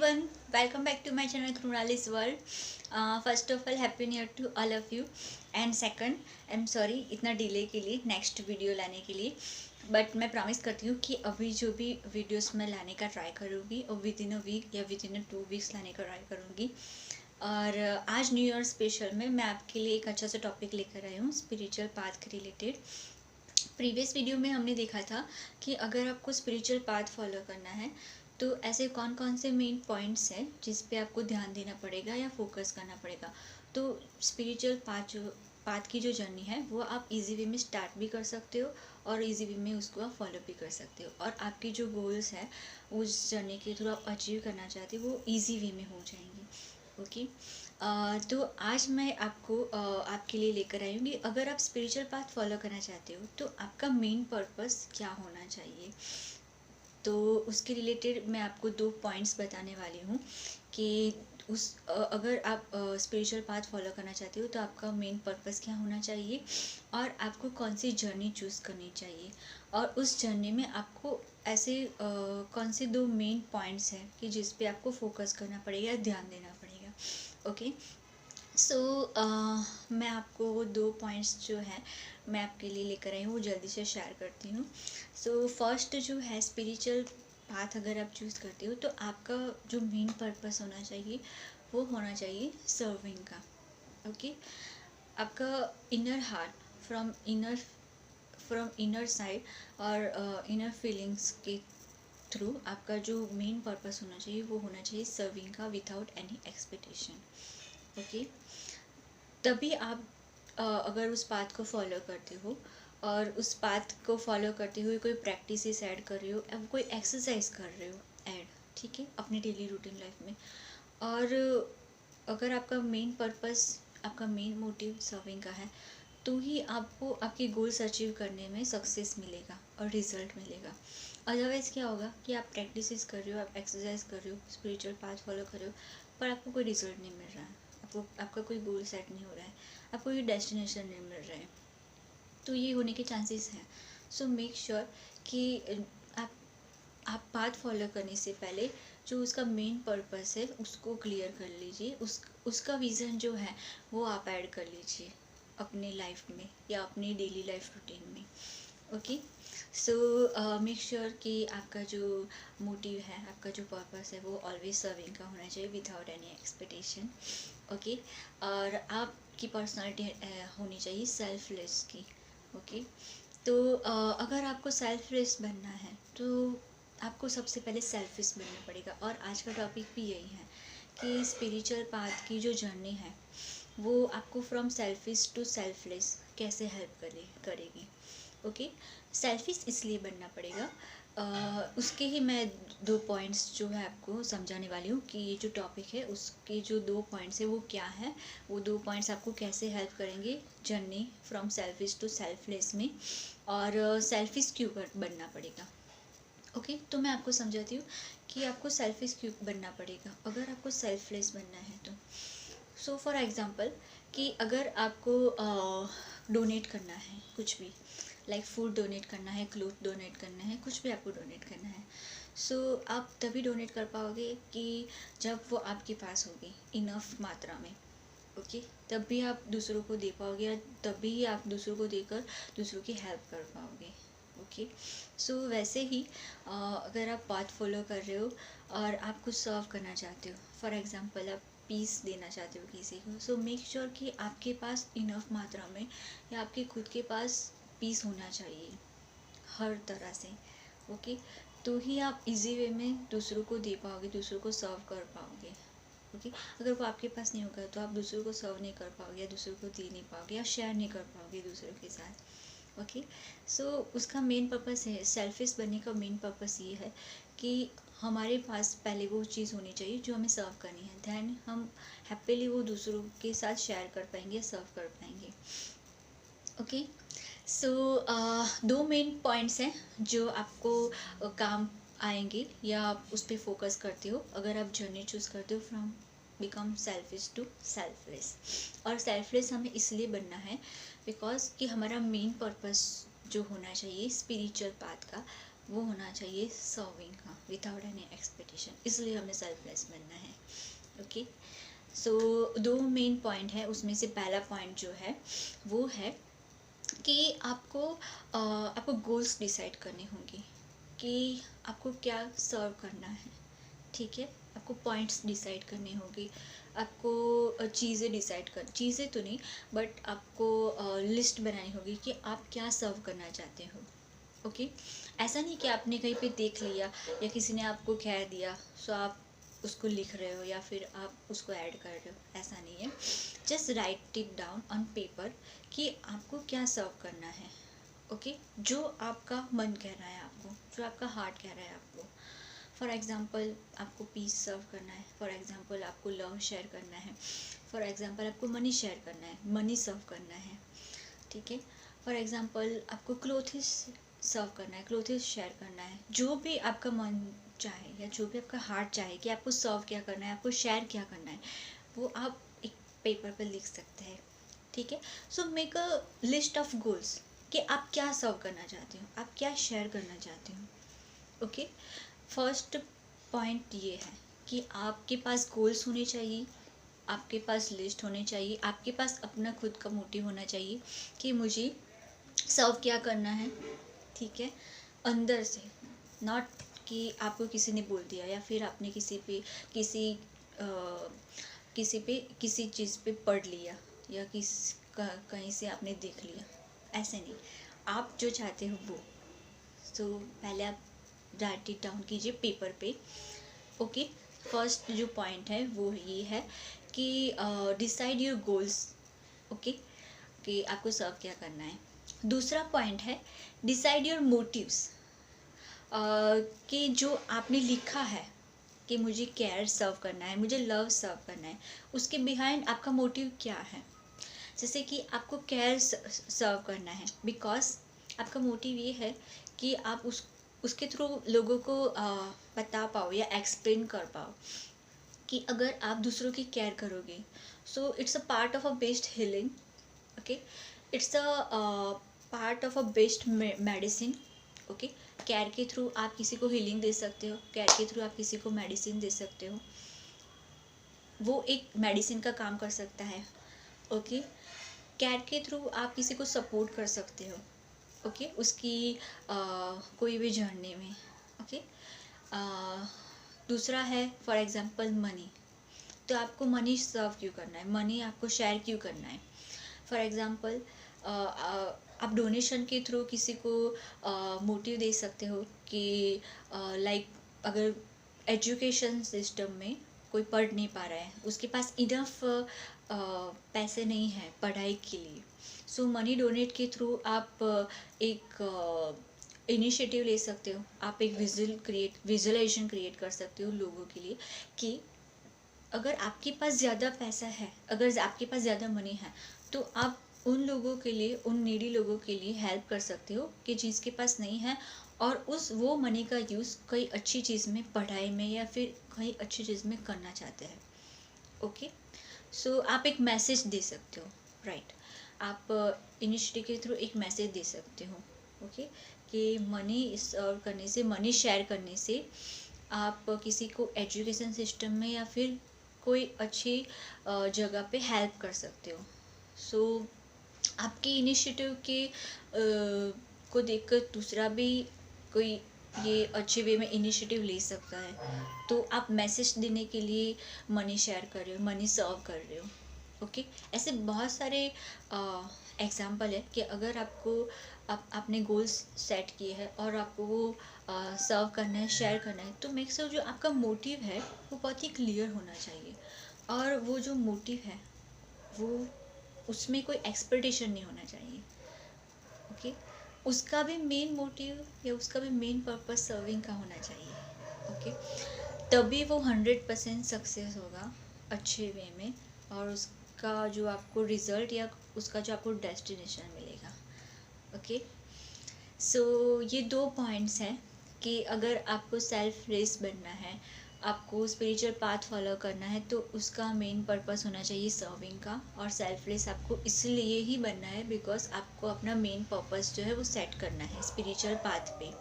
everyone, welcome back to my channel Krunali's World. First of all, happy new year to all of you. And second, I'm sorry इतना delay के लिए, next video लाने के लिए, but मैं promise करती हूँ कि अभी जो भी वीडियोस मैं लाने का ट्राई करूँगी और विद इन अ वीक या विद इन अ 2 वीक्स लाने का ट्राई करूँगी। और आज न्यू ईयर स्पेशल में मैं आपके लिए एक अच्छा सा टॉपिक लेकर आई हूँ, स्पिरिचुअल पाथ के रिलेटेड। प्रीवियस वीडियो में हमने देखा था कि अगर आपको स्पिरिचुअल पाथ फॉलो करना है तो ऐसे कौन कौन से मेन पॉइंट्स हैं जिस पे आपको ध्यान देना पड़ेगा या फोकस करना पड़ेगा। तो स्पिरिचुअल पाथ की जो जर्नी है वो आप इजी वे में स्टार्ट भी कर सकते हो और इजी वे में उसको आप फॉलो भी कर सकते हो, और आपकी जो गोल्स है उस जर्नी के थ्रू आप अचीव करना चाहते हो वो इजी वे में हो जाएंगी। ओके, तो आज मैं आपको आपके लिए लेकर आई हूँ कि अगर आप स्पिरिचुअल पाथ फॉलो करना चाहते हो तो आपका मेन पर्पस क्या होना चाहिए। तो उसके रिलेटेड मैं आपको 2 पॉइंट्स बताने वाली हूँ कि अगर आप स्पिरिचुअल पाथ फॉलो करना चाहते हो तो आपका मेन पर्पस क्या होना चाहिए और आपको कौन सी जर्नी चूज़ करनी चाहिए, और उस जर्नी में आपको ऐसे कौन से 2 मेन पॉइंट्स हैं कि जिस पे आपको फोकस करना पड़ेगा, ध्यान देना पड़ेगा। ओके, सो मैं आपको वो 2 पॉइंट्स जो हैं मैं आपके लिए लेकर आई हूँ वो जल्दी से शेयर करती हूँ। सो फर्स्ट जो है, स्पिरिचुअल पाथ अगर आप चूज़ करते हो तो आपका जो मेन पर्पस होना चाहिए वो होना चाहिए सर्विंग का। ओके, आपका inner heart from inner side और इनर फीलिंग्स के थ्रू आपका जो मेन पर्पस होना चाहिए वो होना चाहिए सर्विंग का विदाउट एनी एक्सपेक्टेशन। ओके, तभी आप अगर उस पाथ को फॉलो करते हो और उस पाथ को फॉलो करते हुए कोई प्रैक्टिसेस ऐड कर रहे हो, अब कोई एक्सरसाइज कर रहे हो ऐड, ठीक है, अपनी डेली रूटीन लाइफ में, और अगर आपका मेन पर्पस, आपका मेन मोटिव सर्विंग का है तो ही आपको आपके गोल्स अचीव करने में सक्सेस मिलेगा और रिजल्ट मिलेगा। अदरवाइज़ क्या होगा कि आप प्रैक्टिसेस कर रहे हो, आप एक्सरसाइज कर रहे हो, स्पिरिचुअल पाथ फॉलो कर रहे हो, पर आपको कोई रिजल्ट नहीं मिल रहा है, आपका कोई गोल सेट नहीं हो रहा है, आपको कोई डेस्टिनेशन नहीं मिल रहा है, तो ये होने के चांसेस हैं। सो मेक श्योर कि आप आप पाथ फॉलो करने से पहले जो उसका मेन पर्पस है उसको क्लियर कर लीजिए, उसका विज़न जो है वो आप ऐड कर लीजिए अपने लाइफ में या अपनी डेली लाइफ रूटीन में। ओके, सो मेक श्योर कि आपका जो मोटिव है, आपका जो पर्पस है वो ऑलवेज सर्विंग का होना चाहिए विदाउट एनी एक्सपेक्टेशन। ओके, और आपकी पर्सनालिटी होनी चाहिए सेल्फलेस की। ओके, तो अगर आपको सेल्फलेस बनना है तो आपको सबसे पहले सेल्फिश बनना पड़ेगा, और आज का टॉपिक भी यही है कि स्पिरिचुअल पाथ की जो जर्नी है वो आपको फ्रॉम सेल्फिश टू सेल्फलेस कैसे हेल्प करेगी। ओके, सेल्फिश इसलिए बनना पड़ेगा, उसके ही मैं 2 पॉइंट्स जो है आपको समझाने वाली हूँ कि ये जो टॉपिक है उसके जो 2 पॉइंट्स है वो क्या है, वो 2 पॉइंट्स आपको कैसे हेल्प करेंगे journey from selfish to selfless में, और सेल्फिश क्यों बनना पड़ेगा। ओके, तो मैं आपको समझाती हूँ कि आपको सेल्फिश क्यों बनना पड़ेगा अगर आपको सेल्फलेस बनना है तो। सो फॉर एग्ज़ाम्पल कि अगर आपको डोनेट करना है कुछ भी, लाइक फूड डोनेट करना है, क्लोथ डोनेट करना है, कुछ भी आपको डोनेट करना है, सो आप तभी डोनेट कर पाओगे कि जब वो आपके पास होगी इनफ मात्रा में। ओके, तब भी आप दूसरों को दे पाओगे, या तभी आप दूसरों को देकर दूसरों की हेल्प कर पाओगे। ओके, सो वैसे ही अगर आप पाथ फॉलो कर रहे हो और आप कुछ सर्व करना चाहते हो, फॉर एग्जांपल आप पीस देना चाहते हो किसी को, सो मेक श्योर कि आपके पास इनफ मात्रा में या आपके खुद के पास पीस होना चाहिए हर तरह से। ओके, तो ही आप इजी वे में दूसरों को दे पाओगे, दूसरों को सर्व कर पाओगे। ओके, अगर वो आपके पास नहीं होगा तो आप दूसरों को सर्व नहीं कर पाओगे या दूसरों को दे नहीं पाओगे या शेयर नहीं कर पाओगे दूसरों के साथ। ओके, सो उसका मेन पर्पस है, सेल्फिश बनने का मेन पर्पस ये है कि हमारे पास पहले वो चीज़ होनी चाहिए जो हमें सर्व करनी है, दैन हम हैप्पीली वो दूसरों के साथ शेयर कर पाएंगे, सर्व कर पाएंगे। ओके, सो 2 मेन पॉइंट्स हैं जो आपको काम आएंगे या आप उस पर फोकस करते हो अगर आप जर्नी चूज़ करते हो from become selfish to selfless. और सेल्फलेस हमें इसलिए बनना है बिकॉज कि हमारा मेन पर्पस जो होना चाहिए स्पिरिचुअल पाथ का वो होना चाहिए सर्विंग का, विदाउट एनी एक्सपेक्टेशन, इसलिए हमें सेल्फलेस बनना है। ओके, सो 2 मेन पॉइंट है, उसमें से पहला पॉइंट जो है वो है कि आपको गोल्स डिसाइड करने होंगे कि आपको क्या सर्व करना है। ठीक है, आपको पॉइंट्स डिसाइड करने होंगे, आपको चीज़ें तो नहीं, बट आपको लिस्ट बनानी होगी कि आप क्या सर्व करना चाहते हो। ओके, ऐसा नहीं कि आपने कहीं पे देख लिया या किसी ने आपको कह दिया सो आप उसको लिख रहे हो या फिर आप उसको ऐड कर रहे हो, ऐसा नहीं है। Just right it down on paper कि आपको क्या सर्व करना है। ओके, जो आपका मन कह रहा है आपको, जो आपका हार्ट कह रहा है आपको। फॉर एग्ज़ाम्पल आपको पीस सर्व करना है, फॉर एग्ज़ाम्पल आपको लव शेयर करना है, फॉर एग्ज़ाम्पल आपको मनी शेयर करना है, मनी सर्व करना है। ठीक है, फॉर एग्ज़ाम्पल आपको क्लोथिस सर्व करना है, क्लोथिस शेयर करना है। जो भी आपका मन चाहे या जो भी आपका हार्ट चाहे कि आपको सर्व क्या करना है, आपको शेयर क्या करना है, वो आप एक पेपर पर लिख सकते हैं। ठीक है, so make a list of goals कि आप क्या सर्व करना चाहते हो, आप क्या शेयर करना चाहते हो। ओके, फर्स्ट पॉइंट ये है कि आपके पास गोल्स होने चाहिए, आपके पास लिस्ट होनी चाहिए, आपके पास अपना खुद का मोटिव होना चाहिए कि मुझे सर्व क्या करना है। ठीक है, अंदर से, नॉट कि आपको किसी ने बोल दिया या फिर आपने किसी चीज़ पे पढ़ लिया या कहीं से आपने देख लिया, ऐसे नहीं। आप जो चाहते हो वो, तो पहले आप राइट इट डाउन कीजिए पेपर पे। ओके, फर्स्ट जो पॉइंट है वो ये है कि डिसाइड योर गोल्स। ओके, कि आपको सर्व क्या करना है। दूसरा पॉइंट है डिसाइड योर मोटिव्स, कि जो आपने लिखा है कि मुझे केयर सर्व करना है, मुझे लव सर्व करना है, उसके बिहाइंड आपका मोटिव क्या है। जैसे कि आपको केयर सर्व करना है बिकॉज आपका मोटिव ये है कि आप उसके थ्रू लोगों को बता पाओ या एक्सप्लेन कर पाओ कि अगर आप दूसरों की केयर करोगे, so it's a part of a best healing. Okay, it's a part of a best medicine. Okay, care के थ्रू आप किसी को हीलिंग दे सकते हो, केयर के थ्रू आप किसी को मेडिसिन दे सकते हो, वो एक मेडिसिन का काम कर सकता है। ओके, केयर के थ्रू आप किसी को सपोर्ट कर सकते हो। ओके, उसकी कोई भी जर्नी में। ओके, दूसरा है फॉर एग्जांपल मनी, तो आपको मनी सर्व क्यों करना है, मनी आपको शेयर क्यों करना है। फॉर एग्जांपल आप डोनेशन के थ्रू किसी को मोटिव दे सकते हो कि लाइक अगर एजुकेशन सिस्टम में कोई पढ़ नहीं पा रहा है, उसके पास इनफ पैसे नहीं है पढ़ाई के लिए, सो मनी डोनेट के थ्रू आप एक इनिशिएटिव ले सकते हो, आप एक विजुअलाइजेशन क्रिएट कर सकते हो लोगों के लिए कि अगर आपके पास ज़्यादा पैसा है, अगर आपके पास ज़्यादा मनी है, तो आप उन लोगों के लिए, उन नीडी लोगों के लिए हेल्प कर सकते हो कि जिसके पास नहीं है, और वो मनी का यूज़ कोई अच्छी चीज़ में, पढ़ाई में या फिर कहीं अच्छी चीज़ में करना चाहते हैं। ओके, सो आप एक मैसेज दे सकते हो, राइट। आप इनिशिएटिव के थ्रू एक मैसेज दे सकते हो। ओके, कि मनी सर्व करने से, मनी शेयर करने से आप किसी को एजुकेशन सिस्टम में या फिर कोई अच्छी जगह पे हेल्प कर सकते हो। सो आपके इनिशिएटिव के को देखकर दूसरा भी कोई ये अच्छे वे में इनिशिएटिव ले सकता है, तो आप मैसेज देने के लिए मनी शेयर कर रहे हो, मनी सर्व कर रहे हो। ओके, ऐसे बहुत सारे एग्जाम्पल है कि अगर आपने गोल्स सेट किए हैं और आपको वो सर्व करना है, शेयर करना है, तो मेक श्योर जो आपका मोटिव है वो बहुत ही क्लियर होना चाहिए, और वो जो मोटिव है वो उसमें कोई एक्सपेक्टेशन नहीं होना चाहिए। ओके, उसका भी मेन मोटिव या उसका भी मेन पर्पस सर्विंग का होना चाहिए। ओके, तभी वो 100% सक्सेस होगा अच्छे वे में, और उसका जो आपको रिजल्ट या उसका जो आपको डेस्टिनेशन मिलेगा। ओके, सो ये 2 पॉइंट्स हैं कि अगर आपको सेल्फ रेस बनना है, आपको स्पिरिचुअल पाथ फॉलो करना है, तो उसका मेन पर्पस होना चाहिए सर्विंग का, और सेल्फ रेस आपको इसलिए ही बनना है बिकॉज आपको अपना मेन पर्पस जो है वो सेट करना है स्पिरिचुअल पाथ पे।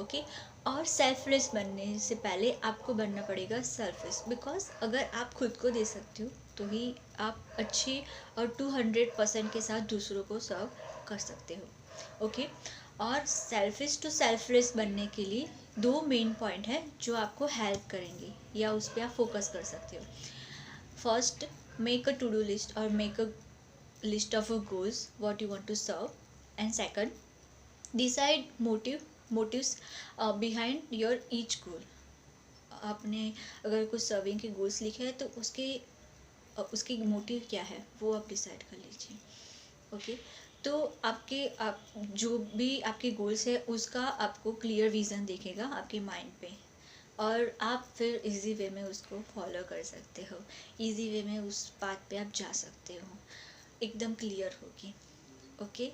ओके। और सेल्फलेस बनने से पहले आपको बनना पड़ेगा सेल्फलेस, बिकॉज अगर आप खुद को दे सकते हो तो ही आप अच्छी और 200% के साथ दूसरों को सर्व कर सकते हो, ओके। और सेल्फिश टू सेल्फलेस बनने के लिए 2 मेन पॉइंट है जो आपको हेल्प करेंगे या उस पर आप फोकस कर सकते हो। First, make a to do list और make a list of goals what you want to serve. And second, decide motives behind your each goal. आपने अगर कुछ सर्विंग के गोल्स लिखे हैं तो उसके मोटिव क्या है वो आप डिसाइड कर लीजिए, ओके। तो आप जो भी आपके गोल्स है उसका आपको क्लियर विज़न दिखेगा आपके माइंड पे, और आप फिर इजी वे में उसको फॉलो कर सकते हो, इजी वे में उस पाथ पे आप जा सकते हो, एकदम क्लियर होगी, ओके।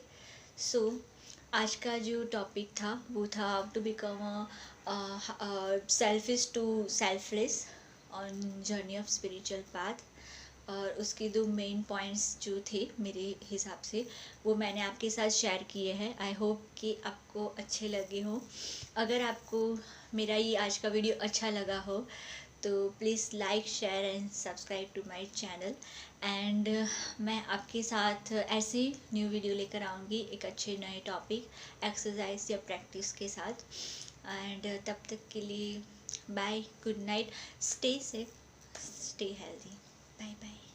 सो आज का जो टॉपिक था वो था how to become selfish to selfless on journey of spiritual path. और उसके 2 मेन पॉइंट्स जो थे मेरे हिसाब से वो मैंने आपके साथ शेयर किए हैं। आई होप कि आपको अच्छे लगे हो। अगर आपको मेरा ये आज का वीडियो अच्छा लगा हो तो please like share and subscribe to my channel. And मैं आपके साथ ऐसे न्यू वीडियो लेकर आऊँगी एक अच्छे नए टॉपिक, एक्सरसाइज या प्रैक्टिस के साथ। एंड तब तक के लिए bye, good night, stay safe, stay healthy, bye bye.